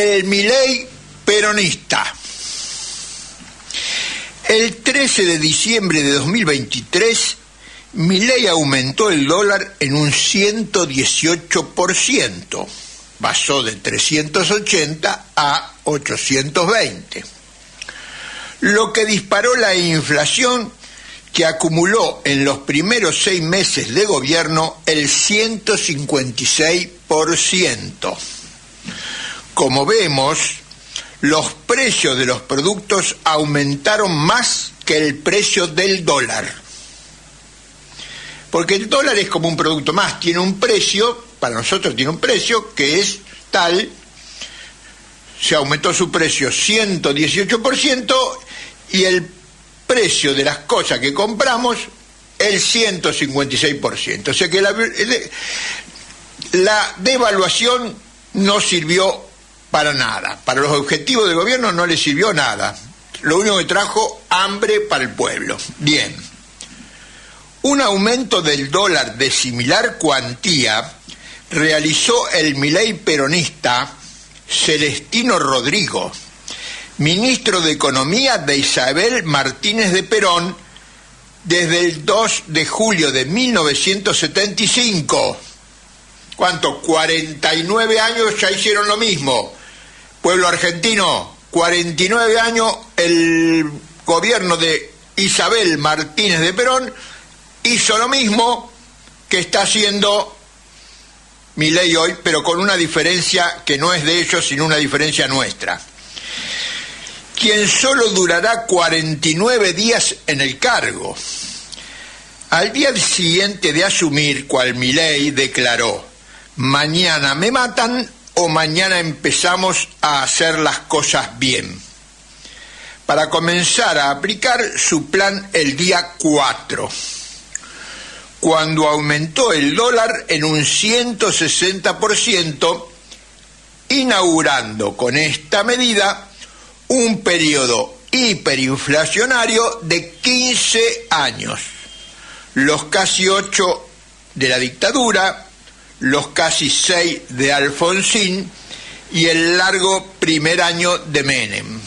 el Milei peronista. El 13 de diciembre de 2023, Milei aumentó el dólar en un 118%, pasó de 380 a 820, lo que disparó la inflación, que acumuló en los primeros 6 meses de gobierno el 156%. Como vemos, los precios de los productos aumentaron más que el precio del dólar. Porque el dólar es como un producto más, tiene un precio, para nosotros tiene un precio que es tal, se aumentó su precio 118% y el precio de las cosas que compramos el 156%. O sea que la devaluación no sirvió para nada. Para los objetivos del gobierno no le sirvió nada. Lo único que trajo hambre para el pueblo. Bien. Un aumento del dólar de similar cuantía realizó el Milei peronista Celestino Rodrigo, ministro de Economía de Isabel Martínez de Perón, desde el 2 de julio de 1975. ¿Cuánto? 49 años ya hicieron lo mismo. Pueblo argentino, 49 años el gobierno de Isabel Martínez de Perón hizo lo mismo que está haciendo Milei hoy, pero con una diferencia que no es de ellos, sino una diferencia nuestra. Quien solo durará 49 días en el cargo. Al día siguiente de asumir, cual Milei declaró: mañana me matan o mañana empezamos a hacer las cosas bien, para comenzar a aplicar su plan el día 4, cuando aumentó el dólar en un 160%, inaugurando con esta medida un periodo hiperinflacionario de 15 años, los casi 8 de la dictadura, los casi 6 de Alfonsín y el largo primer año de Menem.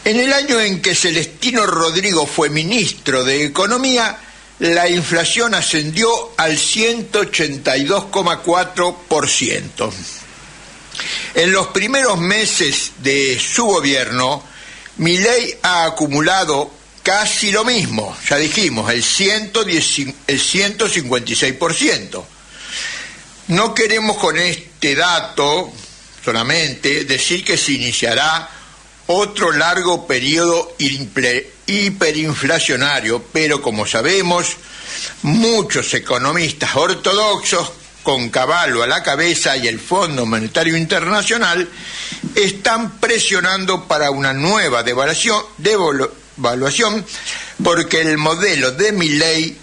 En el año en que Celestino Rodrigo fue ministro de Economía, la inflación ascendió al 182,4%. En los primeros meses de su gobierno, Milei ha acumulado casi lo mismo, ya dijimos, el 156%. No queremos con este dato solamente decir que se iniciará otro largo periodo hiperinflacionario, pero como sabemos, muchos economistas ortodoxos, con Cavallo a la cabeza y el Fondo Monetario Internacional, están presionando para una nueva devaluación, porque el modelo de Milei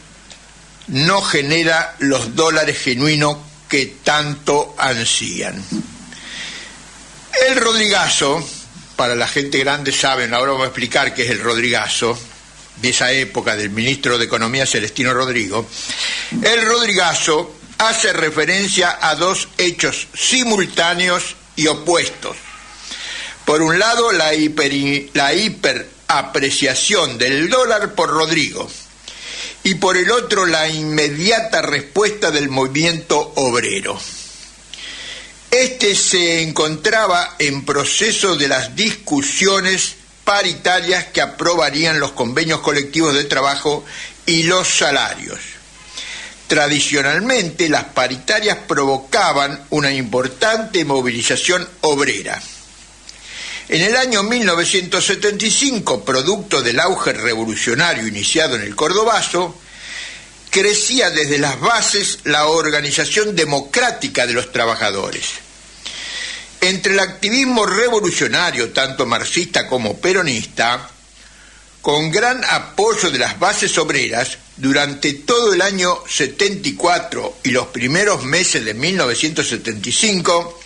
no genera los dólares genuinos que tanto ansían. El Rodrigazo, para la gente grande saben, ahora vamos a explicar qué es el Rodrigazo, de esa época del ministro de Economía Celestino Rodrigo. El Rodrigazo hace referencia a dos hechos simultáneos y opuestos. Por un lado, la hiperapreciación del dólar por Rodrigo, y por el otro, la inmediata respuesta del movimiento obrero. Este se encontraba en proceso de las discusiones paritarias que aprobarían los convenios colectivos de trabajo y los salarios. Tradicionalmente, las paritarias provocaban una importante movilización obrera. En el año 1975, producto del auge revolucionario iniciado en el Cordobazo, crecía desde las bases la organización democrática de los trabajadores. Entre el activismo revolucionario, tanto marxista como peronista, con gran apoyo de las bases obreras, durante todo el año 74 y los primeros meses de 1975,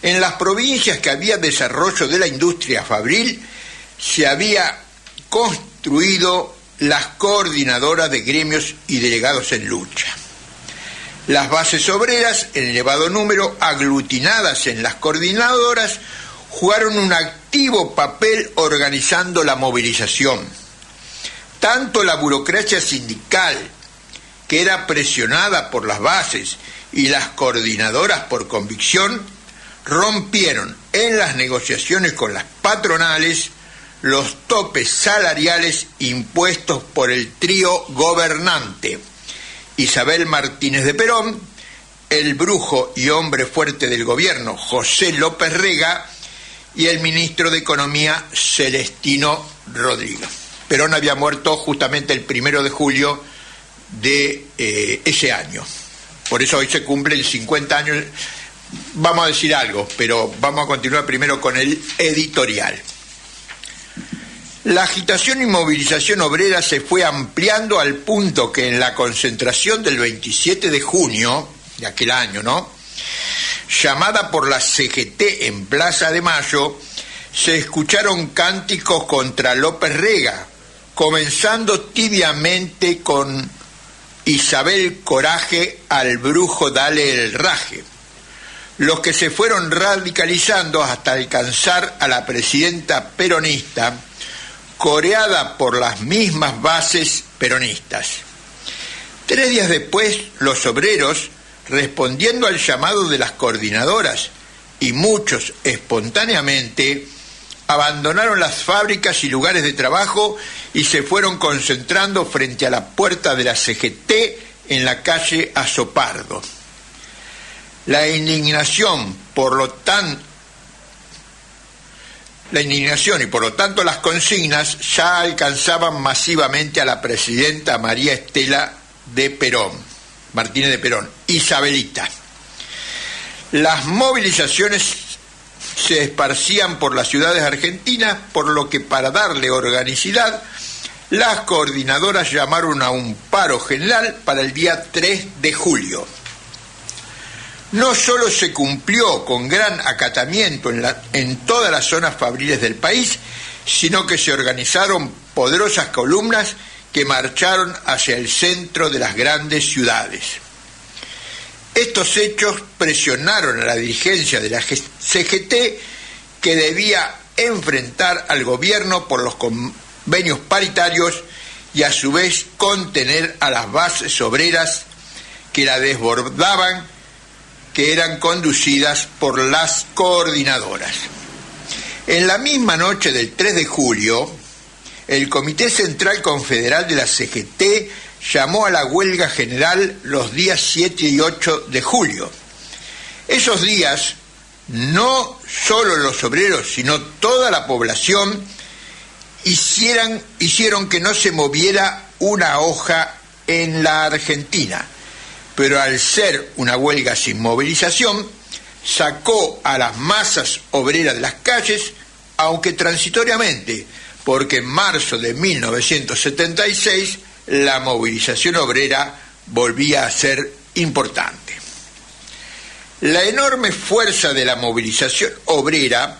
en las provincias que había desarrollo de la industria fabril, se había construido las coordinadoras de gremios y delegados en lucha. Las bases obreras, en elevado número, aglutinadas en las coordinadoras, jugaron un activo papel organizando la movilización. Tanto la burocracia sindical, que era presionada por las bases, y las coordinadoras por convicción, rompieron en las negociaciones con las patronales los topes salariales impuestos por el trío gobernante: Isabel Martínez de Perón, el brujo y hombre fuerte del gobierno José López Rega y el ministro de Economía Celestino Rodríguez. Perón había muerto justamente el 1 de julio de ese año. Por eso hoy se cumplen 50 años. Vamos a decir algo, pero vamos a continuar primero con el editorial. La agitación y movilización obrera se fue ampliando al punto que en la concentración del 27 de junio de aquel año, llamada por la CGT en Plaza de Mayo, se escucharon cánticos contra López Rega, comenzando tibiamente con Isabel Coraje, al brujo dale el raje, los que se fueron radicalizando hasta alcanzar a la presidenta peronista, coreada por las mismas bases peronistas. 3 días después, los obreros, respondiendo al llamado de las coordinadoras, y muchos espontáneamente, abandonaron las fábricas y lugares de trabajo y se fueron concentrando frente a la puerta de la CGT en la calle Azopardo. La indignación y por lo tanto las consignas ya alcanzaban masivamente a la presidenta María Estela de Perón, Martínez de Perón, Isabelita. Las movilizaciones se esparcían por las ciudades argentinas, por lo que para darle organicidad, las coordinadoras llamaron a un paro general para el día 3 de julio. No solo se cumplió con gran acatamiento en todas las zonas fabriles del país, sino que se organizaron poderosas columnas que marcharon hacia el centro de las grandes ciudades. Estos hechos presionaron a la dirigencia de la CGT, que debía enfrentar al gobierno por los convenios paritarios y a su vez contener a las bases obreras que la desbordaban, que eran conducidas por las coordinadoras. En la misma noche del 3 de julio, el Comité Central Confederal de la CGT llamó a la huelga general los días 7 y 8 de julio. Esos días, no solo los obreros, sino toda la población hicieron que no se moviera una hoja en la Argentina, pero al ser una huelga sin movilización, sacó a las masas obreras de las calles, aunque transitoriamente, porque en marzo de 1976 la movilización obrera volvía a ser importante. La enorme fuerza de la movilización obrera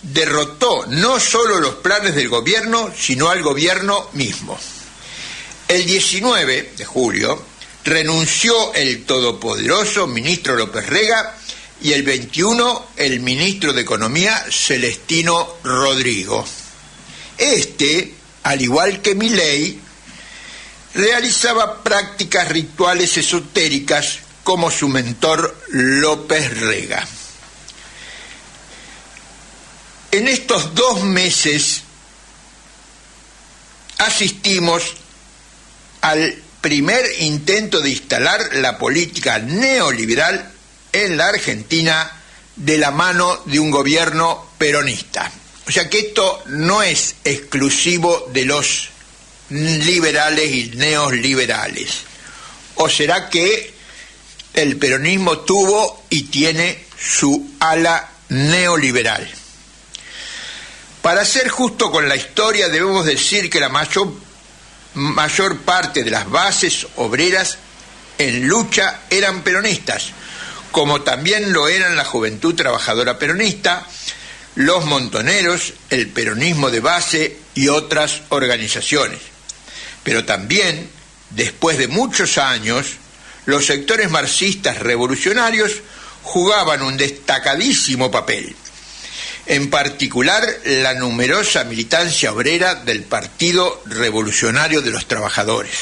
derrotó no solo los planes del gobierno, sino al gobierno mismo. El 19 de julio renunció el todopoderoso ministro López Rega y el 21 el ministro de Economía Celestino Rodríguez. Al igual que Milei, realizaba prácticas rituales esotéricas como su mentor López Rega. En estos 2 meses asistimos al primer intento de instalar la política neoliberal en la Argentina de la mano de un gobierno peronista. O sea que esto no es exclusivo de los liberales y neoliberales. ¿O será que el peronismo tuvo y tiene su ala neoliberal? Para ser justo con la historia, debemos decir que la mayor parte de las bases obreras en lucha eran peronistas, como también lo eran la Juventud Trabajadora Peronista, los Montoneros, el peronismo de base y otras organizaciones. Pero también, después de muchos años, los sectores marxistas revolucionarios jugaban un destacadísimo papel, en particular la numerosa militancia obrera del Partido Revolucionario de los Trabajadores.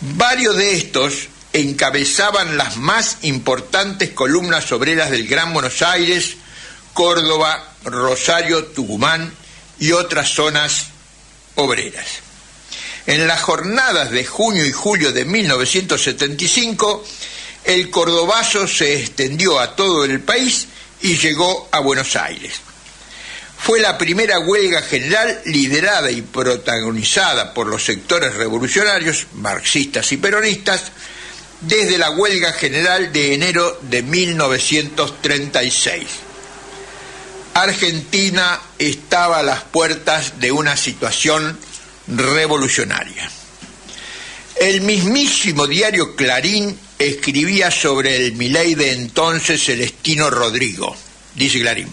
Varios de estos encabezaban las más importantes columnas obreras del Gran Buenos Aires, Córdoba, Rosario, Tucumán y otras zonas obreras. En las jornadas de junio y julio de 1975, el cordobazo se extendió a todo el país y llegó a Buenos Aires. Fue la primera huelga general liderada y protagonizada por los sectores revolucionarios, marxistas y peronistas, desde la huelga general de enero de 1936. Argentina estaba a las puertas de una situación revolucionaria. El mismísimo diario Clarín escribía sobre el Milei de entonces, Celestino Rodrigo. Dice Clarín: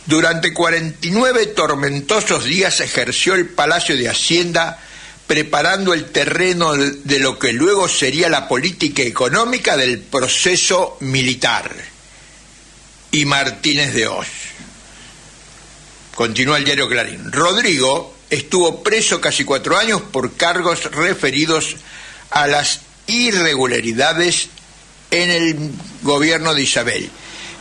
durante 49 tormentosos días ejerció el Palacio de Hacienda preparando el terreno de lo que luego sería la política económica del proceso militar. Y Martínez de Oz. Continúa el diario Clarín: Rodrigo estuvo preso casi 4 años por cargos referidos a las irregularidades en el gobierno de Isabel,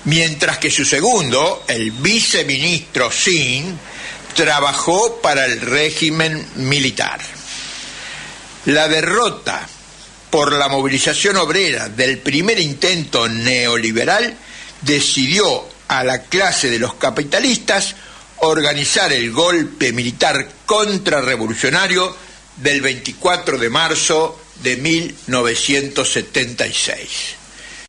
mientras que su segundo, el viceministro Sin, trabajó para el régimen militar. La derrota por la movilización obrera del primer intento neoliberal decidió a la clase de los capitalistas organizar el golpe militar contrarrevolucionario del 24 de marzo de 1976.